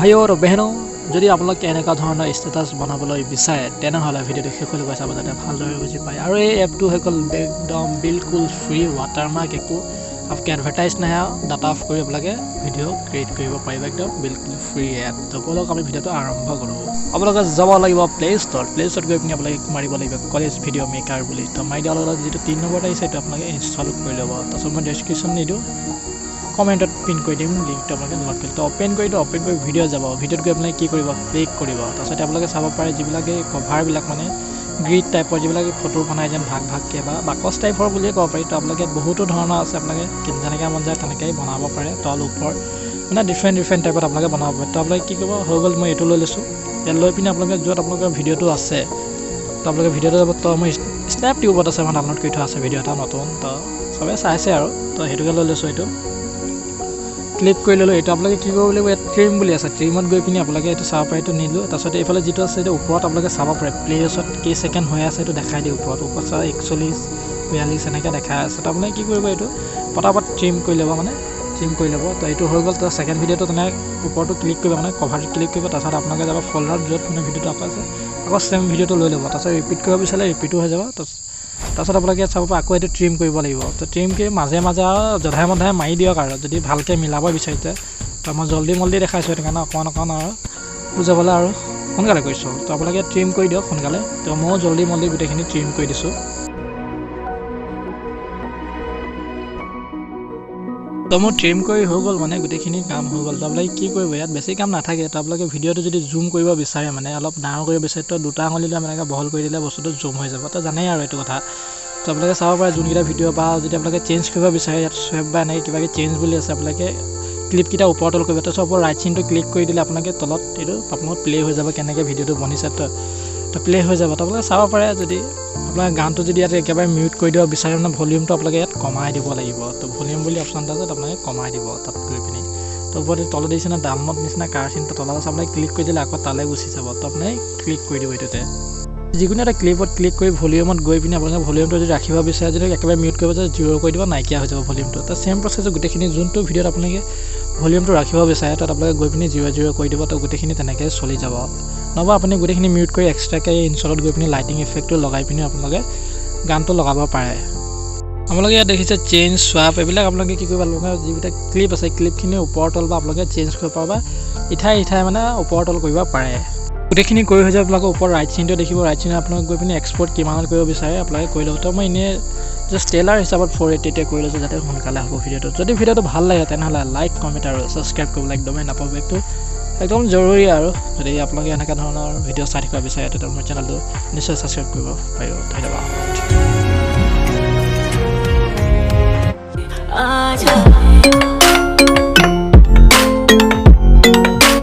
ভাইও আৰু বেহেনো যদি আপোনালোকে এনেকুৱা ধৰণৰ ষ্টেটাছ বনাবলৈ বিচাৰে তেনেহ'লে ভিডিঅ'টো শেষলৈকে চাব যাতে ভালদৰে বুজি পায় আৰু এই এপটো হৈ গ'ল একদম বিলকুল ফ্ৰী ৱাটাৰমাৰ্ক একো আপোনালোকে এডভাৰটাইজ নাই ডাটা অফ কৰি আপোনালোকে ভিডিঅ' ক্ৰিয়েট কৰিব পাৰিব একদম বিলকুল ফ্ৰী এপ তো ব'লক আমি ভিডিঅ'টো আৰম্ভ কৰোঁ আপোনালোকে যাব লাগিব প্লে ষ্ট'ৰত গৈ পিনি আপোনালোকে মাৰিব লাগিব কলেজ ভিডিঅ' মেকাৰ বুলি তো মাৰি দিয়াৰ লগত যিটো 3 নম্বৰত আহিছে সেইটো আপোনালোকে ইনষ্টল কৰি ল'ব তাৰপিছত মই ডেছক্ৰিপশ্যন নিদিওঁ কমেণ্টত পিন কৰি দিম লিংকটো আপোনালোকে নোট কৰি তো অ'পেন কৰি ভিডিঅ' যাব ভিডিঅ'ত গৈ আপোনালোকে কি কৰিব ক্লিক কৰিব তাৰপিছত আপোনালোকে চাব পাৰে যিবিলাকে কভাৰবিলাক মানে গ্ৰিড টাইপৰ যিবিলাকে ফটো বনাই যেন ভাগ ভাগকৈ বা বাকচ টাইপৰ বুলিয়ে ক'ব পাৰি তো আপোনালোকে বহুতো ধৰণৰ আছে আপোনালোকে যেনেকৈ মন যায় তেনেকৈ বনাব পাৰে তল ওপৰ মানে ডিফাৰেণ্ট টাইপত আপোনালোকে বনাব পাৰে তো আপোনালোকে কি কৰিব হৈ গ'ল মই এইটো লৈ লৈছোঁ ইয়াত লৈ পিনে আপোনালোকে য'ত আপোনালোকৰ ভিডিঅ'টো আছে তো আপোনালোকে ভিডিঅ'টো যাব তো মই স্নেপ টিউবত আছে মানে আপলোড কৰি থোৱা আছে ভিডিঅ' এটা নতুন তো চবেই চাইছে আৰু তো সেইটোকে লৈ লৈছোঁ এইটো ক্লিক কৰি ল'লোঁ এইটো আপোনালোকে কি কৰিব লাগিব ইয়াত ট্ৰিম বুলি আছে ট্ৰিমত গৈ পিনি আপোনালোকে এইটো চাব পাৰে এইটো নিলোঁ তাৰপিছত এইফালে যিটো আছে এইটো ওপৰত আপোনালোকে চাব পাৰে প্লেছত কেই ছেকেণ্ড হৈ আছে এইটো দেখাই দিয়ে ওপৰত চাব 41 42 এনেকৈ দেখাই আছে তো আপোনালোকে কি কৰিব এইটো পটাপট ট্ৰিম কৰি ল'ব তো এইটো হৈ গ'ল তো ছেকেণ্ড ভিডিঅ'টো তেনেকৈ ওপৰটো ক্লিক কৰিব মানে কভাৰটো ক্লিক কৰিব তাৰপিছত আপোনালোকে যাব ফল্ডাৰত য'ত মানে ভিডিঅ'টো আকৌ আছে আকৌ ছেম ভিডিঅ'টো লৈ ল'ব তাৰপিছত ৰিপিট কৰিব বিচাৰিলে ৰিপিটো হৈ যাব তাৰপিছত আপোনালোকে ইয়াত চাব পাৰে আকৌ এইটো ট্ৰিম কৰিব লাগিব তো ট্ৰিম কৰি মাজে আৰু জধাই মধাই মাৰি দিয়ক আৰু যদি ভালকৈ মিলাব বিচাৰিছে তো মই জল্দি দেখাইছোঁ সেইটো কাৰণে অকণমান আৰু বুজাবলৈ আৰু সোনকালে কৰিছোঁ তো আপোনালোকে ট্ৰিম কৰি দিয়ক সোনকালে তো ময়ো জল্দি গোটেইখিনি ট্ৰিম কৰি দিছোঁ তো মোৰ ট্ৰিম কৰি হৈ গ'ল মানে গোটেইখিনি কাম হৈ গ'ল তো আপোনালোকে কি কৰিব ইয়াত বেছি কাম নাথাকে তো আপোনালোকে ভিডিঅ'টো যদি জুম কৰিব বিচাৰে মানে অলপ ডাঙৰ কৰিব বিচাৰে তো দুটা আঙুলি লৈ এনেকৈ বহল কৰি দিলে বস্তুটো জুম হৈ যাব তো জানেই আৰু এইটো কথা তো আপোনালোকে চাব পাৰে যোনকেইটা ভিডিঅ' বা যদি আপোনালোকে চেঞ্জ কৰিব বিচাৰে ইয়াত চুৱেপ বা এনেকৈ কিবাকিবি চেঞ্জ বুলি আছে আপোনালোকে ক্লিপকেইটা ওপৰত তল কৰিব তাৰপিছত ওপৰত ৰাইট চিনটো ক্লিক কৰি দিলে আপোনালোকে তলত এইটো আপোনালোকৰ প্লে হৈ যাব কেনেকৈ ভিডিঅ'টো বনিছে তো প্লে হৈ যাব তো আপোনালোকে চাব পাৰে যদি আপোনাৰ গানটো যদি ইয়াত একেবাৰে মিউট কৰি দিব বিচাৰে মানে ভলিউমটো আপোনালোকে ইয়াত কমাই দিব লাগিব তো ভলিউম বুলি অপশ্যন এটা আছে আপোনালোকে কমাই দিব তাত গৈ পিনি তো ওপৰত তলত দিছে ডাউনত নিচিনা কাৰ চিনটো তলত আছে আপোনালোকে ক্লিক কৰি দিলে আকৌ তালৈ গুচি যাব তো আপুনি ক্লিক কৰি দিব এইটোতে যিকোনো এটা ক্লিপত ক্লিক কৰি ভলিউমত গৈ পিনি আপোনালোকে ভলিউমটো যদি ৰাখিব বিচাৰে যদি একেবাৰে মিউট কৰিব যায় 0 কৰি দিব নাইকিয়া হৈ যাব ভলিউমটো তো ছেম প্ৰচেছত গোটেইখিনি যোনটো ভিডিঅ'ত আপোনালোকে ভলিউমটো ৰাখিব বিচাৰে তাত আপোনালোকে গৈ পিনি 0 কৰি দিব তো গোটেইখিনি তেনেকৈ চলি যাব নহ'বা আপুনি গোটেইখিনি মিউট কৰি এক্সট্ৰাকৈ ইনষ্টলত গৈ পিনি লাইটিং ইফেক্টটো লগাই পিনি আপোনালোকে গানটো লগাব পাৰে আপোনালোকে ইয়াত দেখিছে চেঞ্জ স্ৱাপ এইবিলাক আপোনালোকে কি কৰিব আপোনালোকে যিবিলাক ক্লিপ আছে ক্লিপখিনি ওপৰ তল বা আপোনালোকে চেঞ্জ কৰিব পাৰে বা ইঠাই মানে ওপৰ তল কৰিব পাৰে গোটেইখিনি কৰি হৈ যায় আপোনালোকে ওপৰ ৰাইট চিনটো দেখিব ৰাইট চিনে আপোনালোকে গৈ পিনি এক্সপৰ্ট কিমানত কৰিব বিচাৰে আপোনালোকে কৰি ল'ব তো মই এনেই জাষ্ট ট্ৰেইলাৰ হিচাপত 480 কৰি লৈছোঁ যাতে সোনকালে হ'ব ভিডিঅ'টো যদি ভিডিঅ'টো ভাল লাগে তেনেহ'লে লাইক কমেণ্ট আৰু ছাবস্ক্ৰাইব কৰিবলৈ একদমেই নাপাব এইটো একদম জৰুৰী আৰু যদি আপোনালোকে এনেকুৱা ধৰণৰ ভিডিঅ' চাই থাকিব বিচাৰে তেতিয়া মোৰ চেনেলটো নিশ্চয় ছাবস্ক্ৰাইব কৰিব পাৰিব ধন্যবাদ